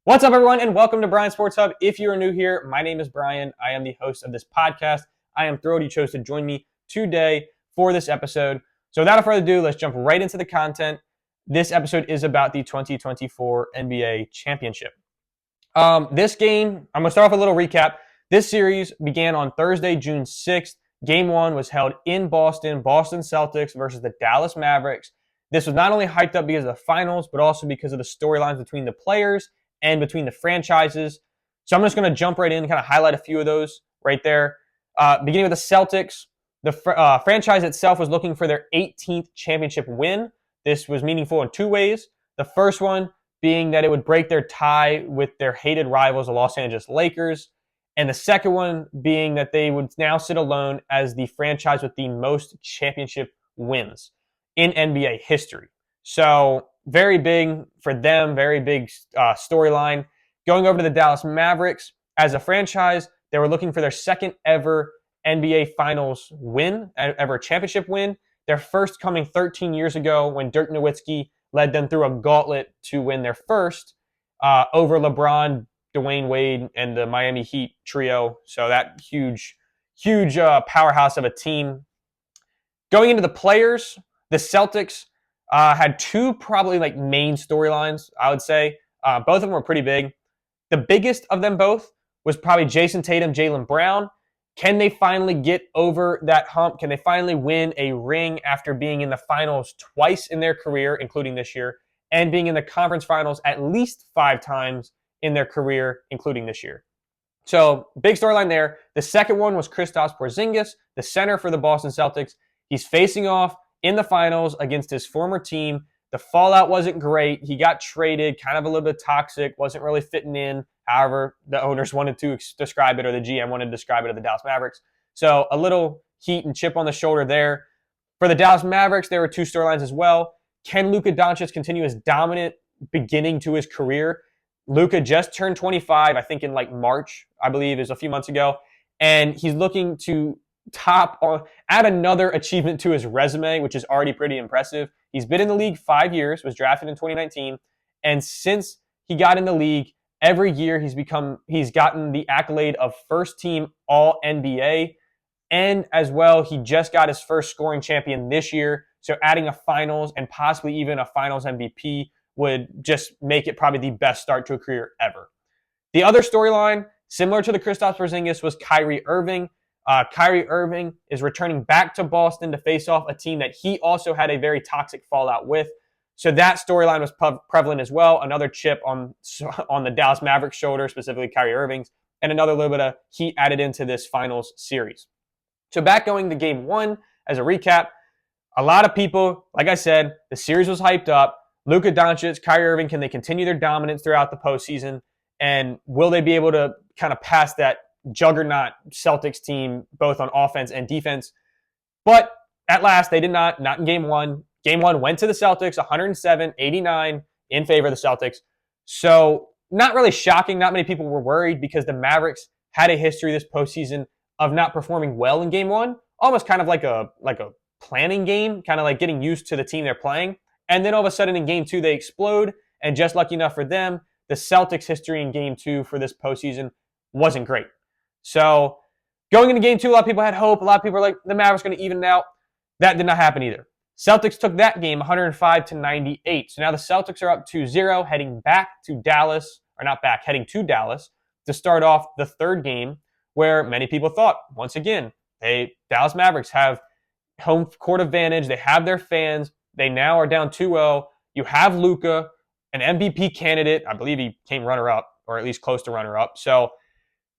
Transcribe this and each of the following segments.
What's up, everyone, and welcome to Brian Sports Hub. If you are new here, my name is Brian. I am the host of this podcast. I am thrilled you chose to join me today for this episode. So without further ado, let's jump right into the content. This episode is about the 2024 NBA Championship. This game, I'm going to start off with a little recap. This series began on Thursday, June 6th. Game 1 was held in Boston Celtics versus the Dallas Mavericks. This was not only hyped up because of the finals, but also because of the storylines between the players and between the franchises. So I'm just going to jump right in and kind of highlight a few of those right there. Beginning with the Celtics, the franchise itself was looking for their 18th championship win. This was meaningful in two ways. The first one being that it would break their tie with their hated rivals, the Los Angeles Lakers. And the second one being that they would now sit alone as the franchise with the most championship wins in NBA history. So very big for them, very big storyline. Going over to the Dallas Mavericks, as a franchise, they were looking for their second ever NBA Finals win, ever championship win. Their first coming 13 years ago when Dirk Nowitzki led them through a gauntlet to win their first over LeBron, Dwayne Wade, and the Miami Heat trio. So that huge powerhouse of a team. Going into the players, the Celtics had two probably main storylines, I would say. Both of them were pretty big. The biggest of them both was probably Jason Tatum, Jaylen Brown. Can they finally get over that hump? Can they finally win a ring after being in the finals twice in their career, including this year, and being in the conference finals at least 5 times in their career, including this year? So big storyline there. The second one was Kristaps Porzingis, the center for the Boston Celtics. He's facing off in the finals against his former team. The fallout wasn't great. He got traded, kind of a little bit toxic, wasn't really fitting in. However, the owners wanted to describe it, or the GM wanted to describe it, of the Dallas Mavericks. So a little heat and chip on the shoulder there. For the Dallas Mavericks, there were two storylines as well. Can Luka Doncic continue his dominant beginning to his career? Luka just turned 25, I think in March, I believe, is a few months ago. And he's looking to add another achievement to his resume, which is already pretty impressive. He's been in the league 5 years, was drafted in 2019, and since he got in the league, every year he's gotten the accolade of first team All-NBA, and as well, he just got his first scoring champion this year, so adding a finals and possibly even a finals MVP would just make it probably the best start to a career ever. The other storyline, similar to the Kristaps Porzingis, was Kyrie Irving. Kyrie Irving is returning back to Boston to face off a team that he also had a very toxic fallout with. So that storyline was prevalent as well. Another chip on the Dallas Mavericks' shoulder, specifically Kyrie Irving's, and another little bit of heat added into this finals series. So back going to game 1, as a recap, a lot of people, like I said, the series was hyped up. Luka Doncic, Kyrie Irving, can they continue their dominance throughout the postseason? And will they be able to kind of pass that juggernaut Celtics team, both on offense and defense? But at last, they did not in game 1. Game 1 went to the Celtics, 107-89 in favor of the Celtics. So not really shocking. Not many people were worried because the Mavericks had a history this postseason of not performing well in game 1, almost kind of like a planning game, kind of like getting used to the team they're playing. And then all of a sudden in game 2, they explode. And just lucky enough for them, the Celtics' history in game 2 for this postseason wasn't great. So going into game 2, a lot of people had hope. A lot of people were like, the Mavericks going to even it out. That did not happen either. Celtics took that game 105-98. So now the Celtics are up 2-0, heading to Dallas to start off the third game, where many people thought, once again, Dallas Mavericks have home court advantage. They have their fans. They now are down 2-0. You have Luka, an MVP candidate. I believe he came runner-up, or at least close to runner-up. So,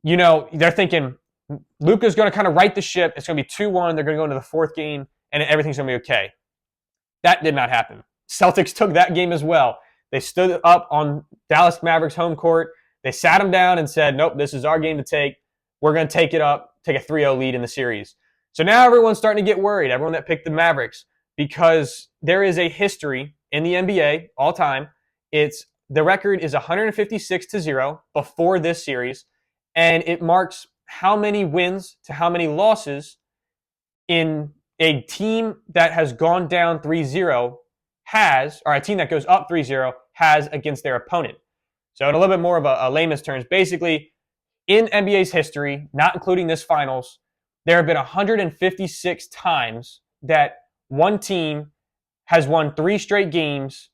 they're thinking Luka's going to kind of right the ship. It's going to be 2-1. They're going to go into the fourth game, and everything's going to be okay. That did not happen. Celtics took that game as well. They stood up on Dallas Mavericks home court. They sat them down and said, nope, this is our game to take. We're going to take it up, take a 3-0 lead in the series. So now everyone's starting to get worried, everyone that picked the Mavericks, because there is a history in the NBA all time. The record is 156-0 before this series, and it marks how many wins to how many losses in a team that has gone down 3-0 has, or a team that goes up 3-0 has against their opponent. So in a little bit more of a layman's terms, basically in NBA's history, not including this finals, there have been 156 times that one team has won 3 straight games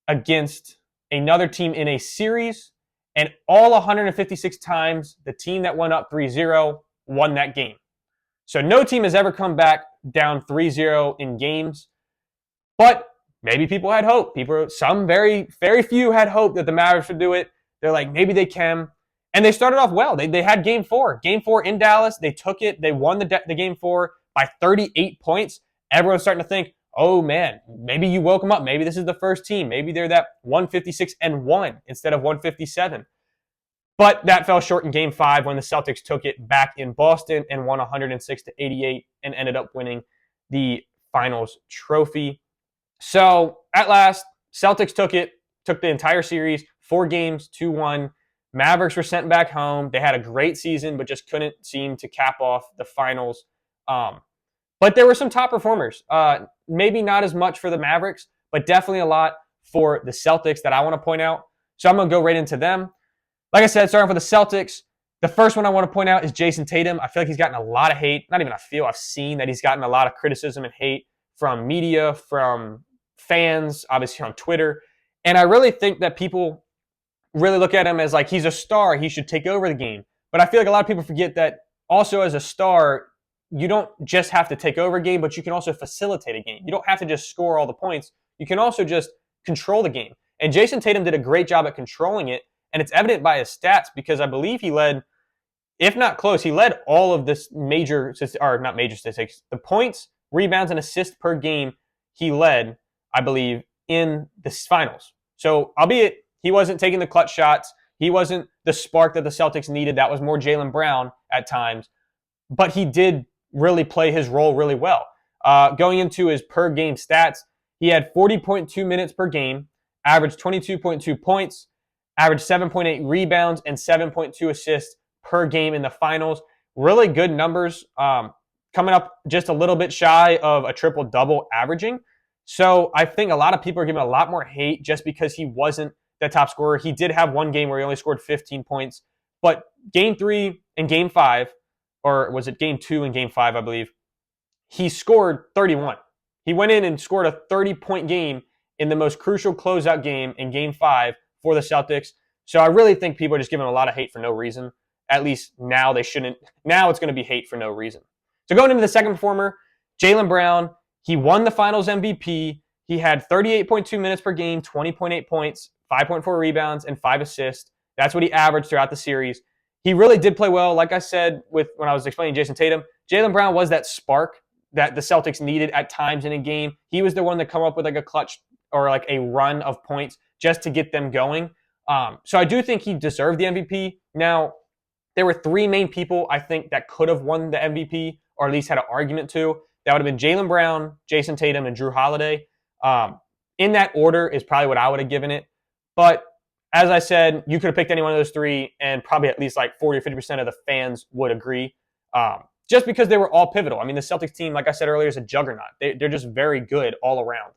against another team in a series, and all 156 times the team that went up 3-0 won that game. So no team has ever come back down 3-0 in games, but maybe people had hope. Some very few had hope that the Mavericks would do it. They're like, maybe they can. And they started off well. They had game 4. Game 4 in Dallas. They took it. They won the game 4 by 38 points. Everyone's starting to think, oh man, maybe you woke them up. Maybe this is the first team. Maybe they're that 156-1 instead of 157. But that fell short in game 5 when the Celtics took it back in Boston and won 106-88 and ended up winning the finals trophy. So at last, Celtics took the entire series, 4 games, 2-1. Mavericks were sent back home. They had a great season, but just couldn't seem to cap off the finals. But there were some top performers. Maybe not as much for the Mavericks, but definitely a lot for the Celtics that I want to point out. So I'm going to go right into them. Like I said, starting with the Celtics, the first one I want to point out is Jason Tatum. I feel like he's gotten a lot of hate. Not even I feel, I've seen that he's gotten a lot of criticism and hate from media, from fans, obviously on Twitter. And I really think that people really look at him as like he's a star. He should take over the game. But I feel like a lot of people forget that also as a star, you don't just have to take over a game, but you can also facilitate a game. You don't have to just score all the points. You can also just control the game. And Jason Tatum did a great job at controlling it. And it's evident by his stats because I believe he led, if not close, he led all of this not major statistics, the points, rebounds, and assists per game he led, I believe, in the finals. So albeit he wasn't taking the clutch shots, he wasn't the spark that the Celtics needed. That was more Jaylen Brown at times. But he did really play his role really well. Going into his per game stats, he had 40.2 minutes per game, averaged 22.2 points, averaged 7.8 rebounds, and 7.2 assists per game in the finals. Really good numbers, coming up just a little bit shy of a triple-double averaging. So I think a lot of people are giving a lot more hate just because he wasn't the top scorer. He did have one game where he only scored 15 points. But game 3 and game 5, or was it game 2 and game 5, I believe, he scored 31. He went in and scored a 30-point game in the most crucial closeout game in game 5 for the Celtics. So I really think people are just giving a lot of hate for no reason. At least now they shouldn't. Now it's going to be hate for no reason. So going into the second performer, Jaylen Brown, he won the finals MVP. He had 38.2 minutes per game, 20.8 points, 5.4 rebounds, and 5 assists. That's what he averaged throughout the series. He really did play well. Like I said when I was explaining Jason Tatum, Jaylen Brown was that spark that the Celtics needed at times in a game. He was the one that come up with like a clutch or like a run of points just to get them going. So I do think he deserved the MVP. Now, there were 3 main people I think that could have won the MVP or at least had an argument to. That would have been Jaylen Brown, Jason Tatum, and Drew Holiday. In that order is probably what I would have given it. But as I said, you could have picked any one of those 3, and probably at least like 40 or 50% of the fans would agree. Just because they were all pivotal. I mean, the Celtics team, like I said earlier, is a juggernaut. They're just very good all around.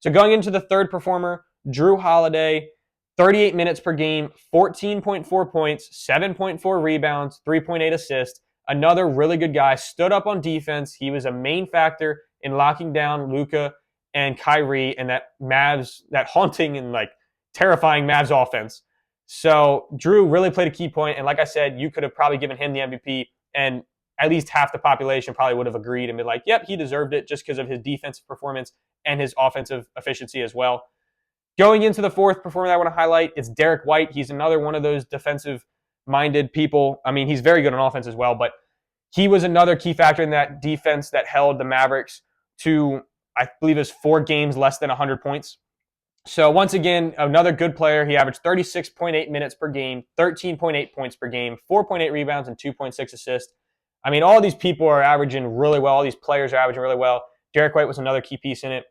So going into the third performer, Drew Holiday, 38 minutes per game, 14.4 points, 7.4 rebounds, 3.8 assists. Another really good guy, stood up on defense. He was a main factor in locking down Luka and Kyrie and that haunting and like terrifying Mavs offense. So Drew really played a key point, and like I said, you could have probably given him the MVP, and at least half the population probably would have agreed and been like, yep, he deserved it just because of his defensive performance and his offensive efficiency as well. Going into the fourth performer that I want to highlight, it's Derek White. He's another one of those defensive-minded people. I mean, he's very good on offense as well, but he was another key factor in that defense that held the Mavericks to, I believe it was 4 games less than 100 points. So once again, another good player. He averaged 36.8 minutes per game, 13.8 points per game, 4.8 rebounds, and 2.6 assists. I mean, all these people are averaging really well. All these players are averaging really well. Derek White was another key piece in it.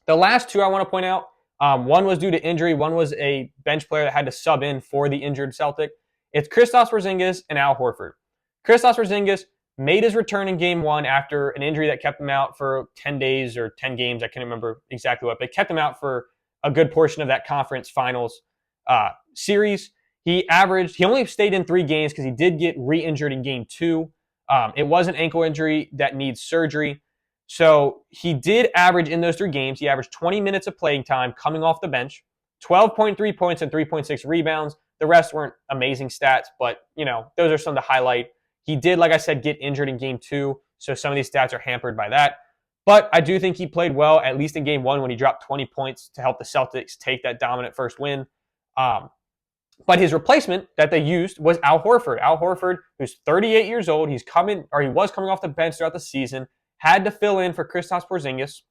The last 2 I want to point out, one was due to injury. One was a bench player that had to sub in for the injured Celtic. It's Kristaps Porzingis and Al Horford. Kristaps Porzingis made his return in Game 1 after an injury that kept him out for 10 days or 10 games. I can't remember exactly what. They kept him out for a good portion of that conference finals. series. He only stayed in 3 games because he did get re-injured in game 2. It was an ankle injury that needs surgery. So he did average in those 3 games. He averaged 20 minutes of playing time coming off the bench, 12.3 points and 3.6 rebounds. The rest weren't amazing stats, but, those are some to highlight. He did, like I said, get injured in game 2, so some of these stats are hampered by that. But I do think he played well, at least in game 1 when he dropped 20 points to help the Celtics take that dominant first win. But his replacement that they used was Al Horford. Al Horford, who's 38 years old, he was coming off the bench throughout the season, had to fill in for Kristaps Porzingis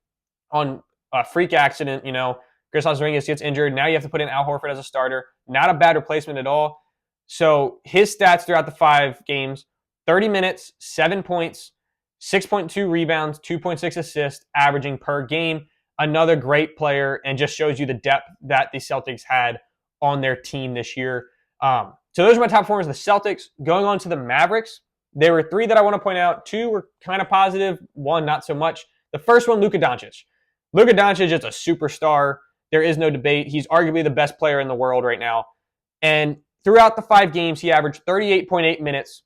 on a freak accident. Kristaps Porzingis gets injured. Now you have to put in Al Horford as a starter. Not a bad replacement at all. So his stats throughout the 5 games, 30 minutes, 7 points, 6.2 rebounds, 2.6 assists, averaging per game. Another great player, and just shows you the depth that the Celtics had on their team this year. So those are my top performers of the Celtics. Going on to the Mavericks, there were 3 that I want to point out. 2 were kind of positive, 1 not so much. The first one, Luka Doncic. Luka Doncic is a superstar. There is no debate. He's arguably the best player in the world right now. And throughout the 5 games, he averaged 38.8 minutes,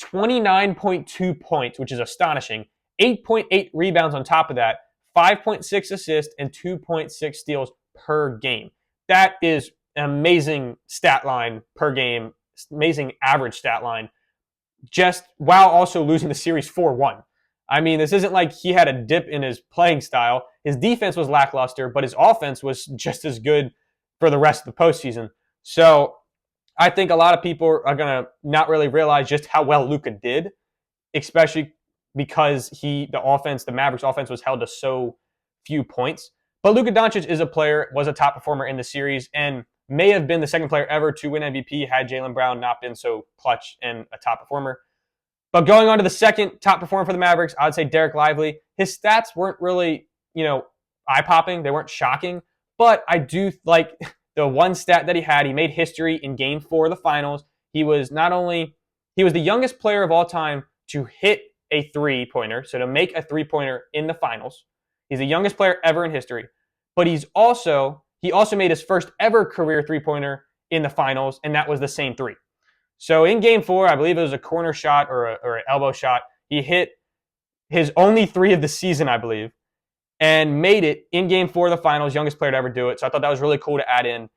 29.2 points, which is astonishing, 8.8 rebounds on top of that, 5.6 assists, and 2.6 steals per game. That is an amazing stat line per game, amazing average stat line, just while also losing the series 4-1. I mean, this isn't like he had a dip in his playing style. His defense was lackluster, but his offense was just as good for the rest of the postseason. So I think a lot of people are going to not really realize just how well Luka did, especially because the Mavericks offense was held to so few points. But Luka Doncic was a top performer in the series, and may have been the second player ever to win MVP had Jaylen Brown not been so clutch and a top performer. But going on to the second top performer for the Mavericks, I would say Derek Lively. His stats weren't really, eye-popping. They weren't shocking. But I do like the one stat that he had. He made history in Game 4 of the Finals. He was the youngest player of all time to hit a three-pointer, so to make a three-pointer in the Finals. He's the youngest player ever in history. But he also made his first ever career three-pointer in the Finals, and that was the same 3. So in Game 4, I believe it was a corner shot or an elbow shot. He hit his only 3 of the season, I believe, and made it in Game 4 of the Finals, youngest player to ever do it. So I thought that was really cool to add in.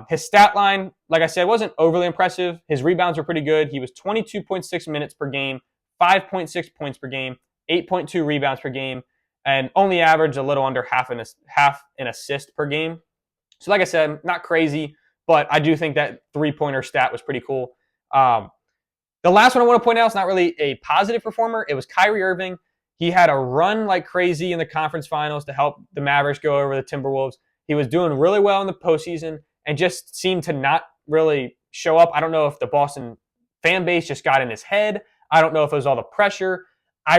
His stat line, like I said, wasn't overly impressive. His rebounds were pretty good. He was 22.6 minutes per game, 5.6 points per game, 8.2 rebounds per game, and only averaged a little under half an assist per game. So like I said, not crazy, but I do think that three-pointer stat was pretty cool. The last one I want to point out is not really a positive performer. It was Kyrie Irving. He had a run like crazy in the conference finals to help the Mavericks go over the Timberwolves. He was doing really well in the postseason and just seemed to not really show up. I don't know if the Boston fan base just got in his head. I don't know if it was all the pressure. I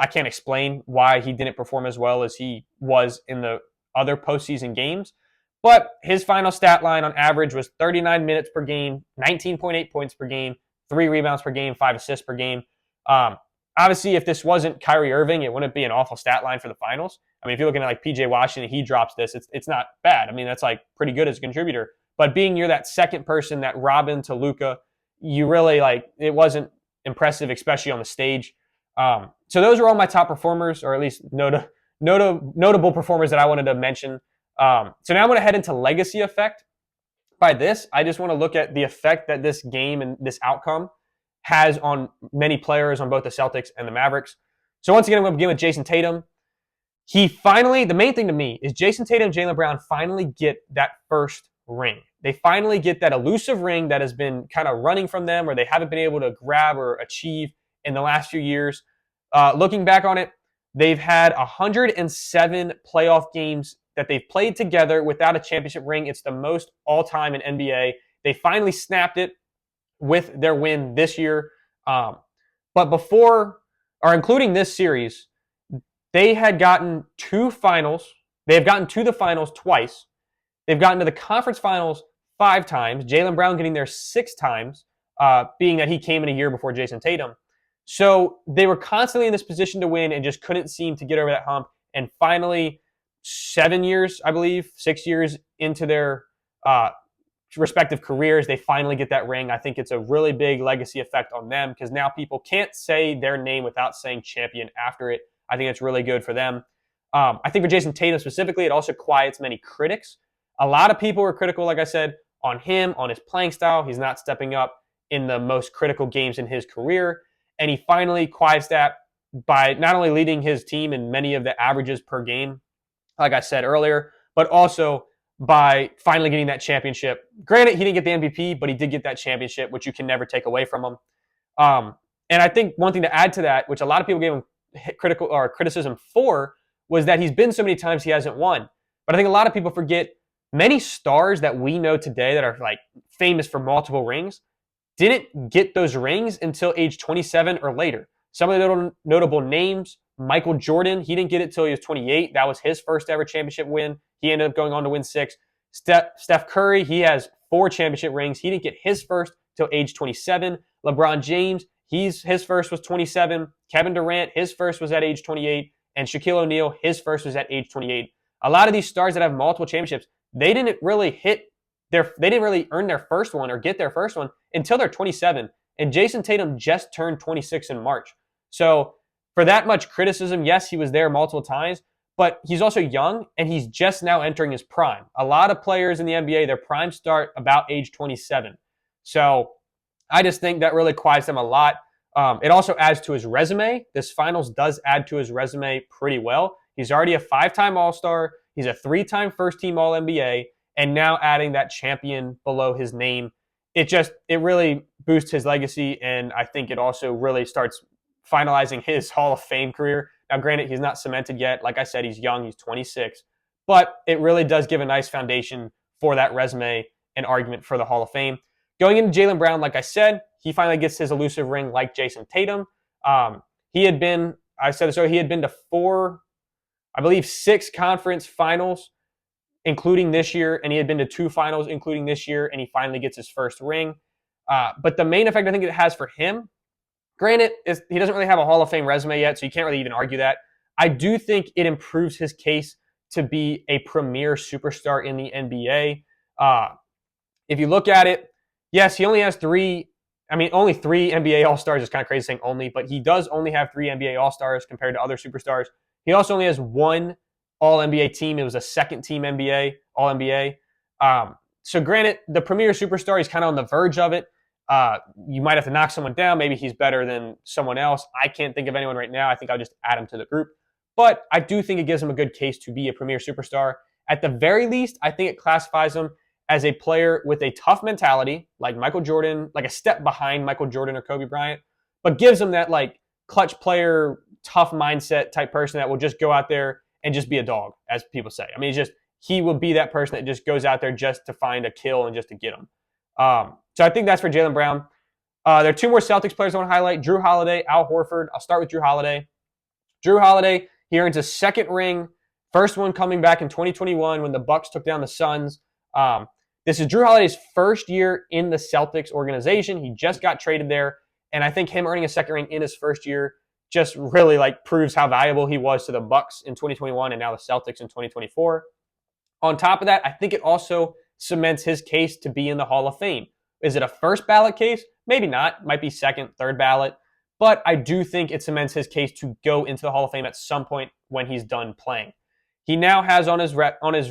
can't explain why he didn't perform as well as he was in the other postseason games. But his final stat line on average was 39 minutes per game, 19.8 points per game, 3 rebounds per game, 5 assists per game. Obviously, if this wasn't Kyrie Irving, it wouldn't be an awful stat line for the finals. I mean, if you're looking at like PJ Washington, he drops this, it's not bad. I mean, that's like pretty good as a contributor. But being you're that second person, that Robin to Luka, you really it wasn't impressive, especially on the stage. So those are all my top performers, or at least notable performers that I wanted to mention. So now I'm going to head into legacy effect. By this, I just want to look at the effect that this game and this outcome has on many players on both the Celtics and the Mavericks. So once again, I'm going to begin with Jason Tatum. The main thing to me is Jason Tatum and Jaylen Brown finally get that first ring. They finally get that elusive ring that has been kind of running from them, or they haven't been able to grab or achieve in the last few years. Looking back on it, they've had 107 playoff games that they've played together without a championship ring. It's the most all-time in NBA. They finally snapped it with their win this year. But including this series, they had gotten two finals. They have gotten to the finals twice. They've gotten to the conference finals 5 times. Jaylen Brown getting there 6 times, being that he came in a year before Jason Tatum. So they were constantly in this position to win and just couldn't seem to get over that hump. And finally, 6 years into their respective careers, they finally get that ring. I think it's a really big legacy effect on them because now people can't say their name without saying champion after it. I think it's really good for them. I think for Jason Tatum specifically, it also quiets many critics. A lot of people were critical, like I said, on him, on his playing style. He's not stepping up in the most critical games in his career. And he finally quiets that by not only leading his team in many of the averages per game, like I said earlier, but also by finally getting that championship. Granted, he didn't get the MVP, but he did get that championship, which you can never take away from him. And I think one thing to add to that, which a lot of people gave him criticism for, was that he's been so many times he hasn't won. But I think a lot of people forget many stars that we know today that are like famous for multiple rings didn't get those rings until age 27 or later. Some of the notable names, Michael Jordan, he didn't get it till he was 28. That was his first ever championship win. He ended up going on to win 6. Steph Curry, he has 4 championship rings. He didn't get his first till age 27. LeBron James, his first was 27. Kevin Durant, his first was at age 28. And Shaquille O'Neal, his first was at age 28. A lot of these stars that have multiple championships, they didn't really earn their first one or get their first one until they're 27. And Jason Tatum just turned 26 in March. So for that much criticism, yes, he was there multiple times, but he's also young and he's just now entering his prime. A lot of players in the NBA, their prime start about age 27. So I just think that really quiets them a lot. It also adds to his resume. This finals does add to his resume pretty well. He's already a 5-time All-Star. He's a 3-time first-team All-NBA. And now adding that champion below his name, it really boosts his legacy. And I think it also really starts finalizing his Hall of Fame career. Now, granted, he's not cemented yet. Like I said, he's young. He's 26. But it really does give a nice foundation for that resume and argument for the Hall of Fame. Going into Jaylen Brown, like I said, he finally gets his elusive ring like Jason Tatum. He had been to 4, I believe 6 conference finals, including this year, and he had been to 2 finals, including this year, and he finally gets his first ring. But the main effect I think it has for him, granted, is he doesn't really have a Hall of Fame resume yet, so you can't really even argue that. I do think it improves his case to be a premier superstar in the NBA. If you look at it, yes, he only has only 3 NBA All-Stars is kind of crazy saying only, but he does only have 3 NBA All-Stars compared to other superstars. He also only has 1 All-NBA team. It was a second-team All-NBA. So granted, the premier superstar, he's kind of on the verge of it. You might have to knock someone down. Maybe he's better than someone else. I can't think of anyone right now. I think I'll just add him to the group. But I do think it gives him a good case to be a premier superstar. At the very least, I think it classifies him as a player with a tough mentality, like Michael Jordan, like a step behind Michael Jordan or Kobe Bryant, but gives him that like clutch player, tough mindset type person that will just go out there and just be a dog, as people say. I mean, he will be that person that just goes out there just to find a kill and just to get him. So I think that's for Jaylen Brown. There are 2 more Celtics players I want to highlight: Drew Holiday, Al Horford. I'll start with Drew Holiday. Drew Holiday, he earns his 2nd ring, first one coming back in 2021 when the Bucks took down the Suns. This is Drew Holiday's first year in the Celtics organization. He just got traded there, and I think him earning a 2nd ring in his first year just really proves how valuable he was to the Bucks in 2021 and now the Celtics in 2024. On top of that, I think it also cements his case to be in the Hall of Fame. Is it a first ballot case? Maybe not. Might be 2nd, 3rd ballot. But I do think it cements his case to go into the Hall of Fame at some point when he's done playing. He now has on his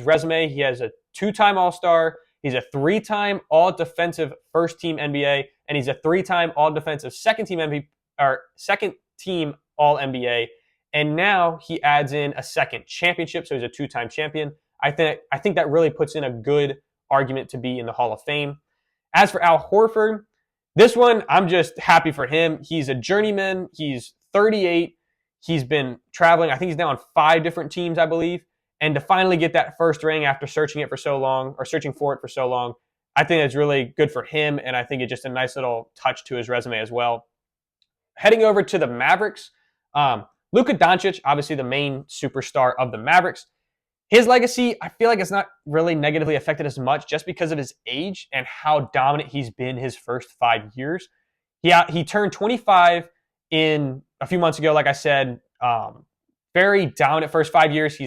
resume, he has a 2-time All-Star. He's a 3-time All-Defensive First-Team NBA, and he's a 3-time All-Defensive Second-Team All-NBA. And now he adds in a 2nd championship, so he's a 2-time champion. I think that really puts in a good argument to be in the Hall of Fame. As for Al Horford, this one, I'm just happy for him. He's a journeyman. He's 38. He's been traveling. I think he's now on 5 different teams, I believe. And to finally get that first ring after searching for it for so long, I think that's really good for him. And I think it's just a nice little touch to his resume as well. Heading over to the Mavericks, Luka Doncic, obviously the main superstar of the Mavericks. His legacy, I feel like it's not really negatively affected as much just because of his age and how dominant he's been his first 5 years. He turned 25 in a few months ago, like I said. Very dominant first 5 years.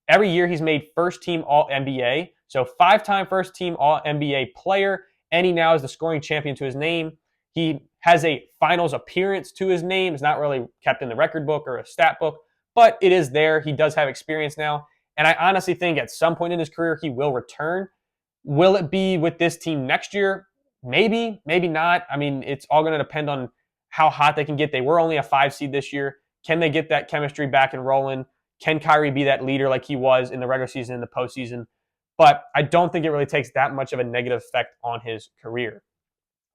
Every year he's made first team All NBA. So 5-time first team All-NBA player, and he now has the scoring champion to his name. He has a finals appearance to his name. It's not really kept in the record book or a stat book, but it is there. He does have experience now. And I honestly think at some point in his career, he will return. Will it be with this team next year? Maybe, maybe not. I mean, it's all going to depend on how hot they can get. They were only a 5 seed this year. Can they get that chemistry back and rolling? Can Kyrie be that leader like he was in the regular season and the postseason? But I don't think it really takes that much of a negative effect on his career.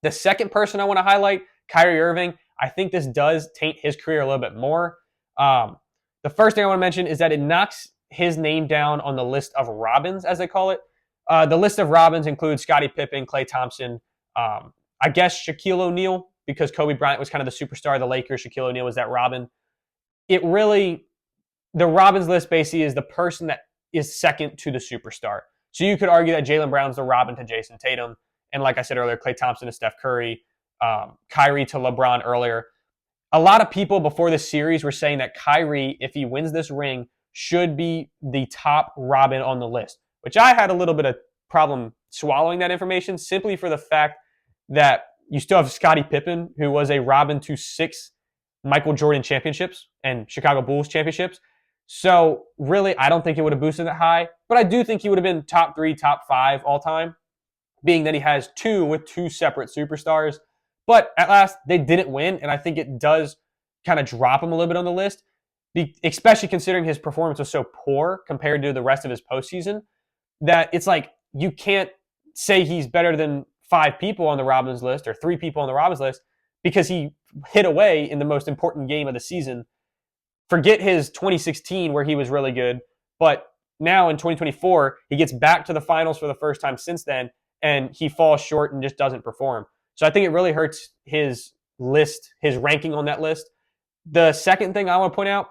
The second person I want to highlight, Kyrie Irving, I think this does taint his career a little bit more. The first thing I want to mention is that it knocks his name down on the list of Robins, as they call it. The list of Robins includes Scottie Pippen, Klay Thompson, I guess Shaquille O'Neal, because Kobe Bryant was kind of the superstar of the Lakers. Shaquille O'Neal was that Robin. The Robins list basically is the person that is second to the superstar. So you could argue that Jaylen Brown's the Robin to Jason Tatum. And like I said earlier, Klay Thompson to Steph Curry, Kyrie to LeBron earlier. A lot of people before this series were saying that Kyrie, if he wins this ring, should be the top Robin on the list, which I had a little bit of problem swallowing that information simply for the fact that you still have Scottie Pippen, who was a Robin to 6 Michael Jordan championships and Chicago Bulls championships. So really, I don't think it would have boosted it high, but I do think he would have been top 3, top 5 all time, being that he has 2 with 2 separate superstars. But at last, they didn't win, and I think it does kind of drop him a little bit on the list, especially considering his performance was so poor compared to the rest of his postseason, that it's like you can't say he's better than 5 people on the Robins list or 3 people on the Robins list because he hit away in the most important game of the season. Forget his 2016 where he was really good, but now in 2024, he gets back to the finals for the first time since then, and he falls short and just doesn't perform. So I think it really hurts his list, his ranking on that list. The second thing I want to point out,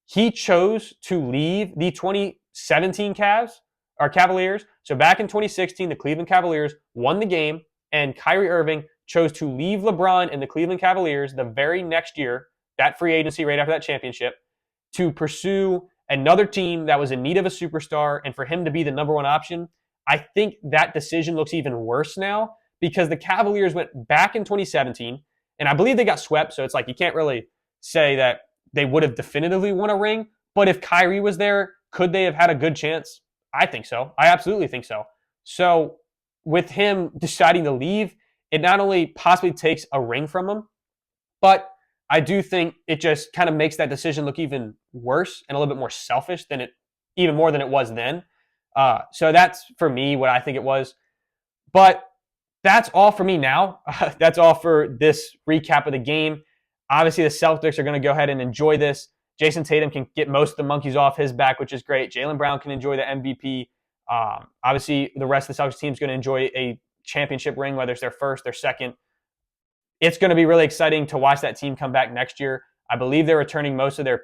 he chose to leave the 2017 Cavaliers. So back in 2016, the Cleveland Cavaliers won the game, and Kyrie Irving chose to leave LeBron and the Cleveland Cavaliers the very next year, that free agency right after that championship, to pursue another team that was in need of a superstar and for him to be the number one option. I think that decision looks even worse now because the Cavaliers went back in 2017, and I believe they got swept, so it's like you can't really say that they would have definitively won a ring, but if Kyrie was there, could they have had a good chance? I think so. I absolutely think so. So with him deciding to leave, it not only possibly takes a ring from him, but I do think it just kind of makes that decision look even worse and a little bit more selfish than even more than it was then. So that's, for me, what I think it was. But that's all for me now. That's all for this recap of the game. Obviously, the Celtics are going to go ahead and enjoy this. Jason Tatum can get most of the monkeys off his back, which is great. Jaylen Brown can enjoy the MVP. Obviously, the rest of the Celtics team is going to enjoy a championship ring, whether it's their first, their second. It's going to be really exciting to watch that team come back next year. I believe they're returning most of their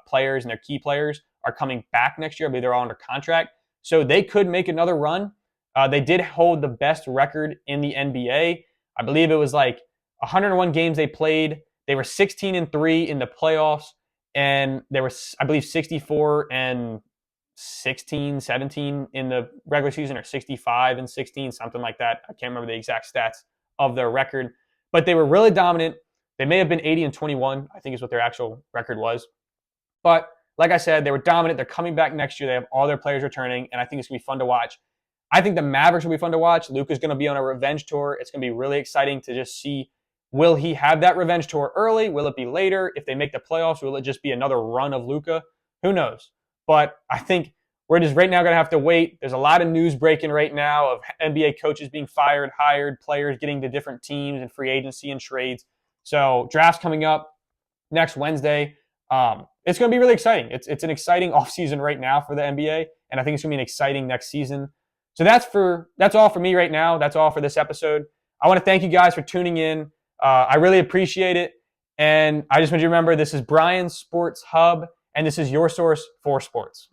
players, and their key players are coming back next year. I believe they're all under contract. So they could make another run. They did hold the best record in the NBA. I believe it was like 101 games they played. They were 16-3 in the playoffs, and there was, I believe, 64-16, 17 in the regular season, or 65-16, something like that. I can't remember the exact stats of their record, but they were really dominant. They may have been 80-21, I think is what their actual record was. But like I said, they were dominant. They're coming back next year. They have all their players returning, and I think it's going to be fun to watch. I think the Mavericks will be fun to watch. Luka's going to be on a revenge tour. It's going to be really exciting to just see, will he have that revenge tour early? Will it be later? If they make the playoffs, will it just be another run of Luka? Who knows? But I think we're just right now going to have to wait. There's a lot of news breaking right now of NBA coaches being fired, hired, players getting to different teams and free agency and trades. So draft's coming up next Wednesday. It's going to be really exciting. It's an exciting offseason right now for the NBA, and I think it's going to be an exciting next season. So that's all for me right now. That's all for this episode. I want to thank you guys for tuning in. I really appreciate it. And I just want you to remember, this is Brian's Sports Hub, and this is your source for sports.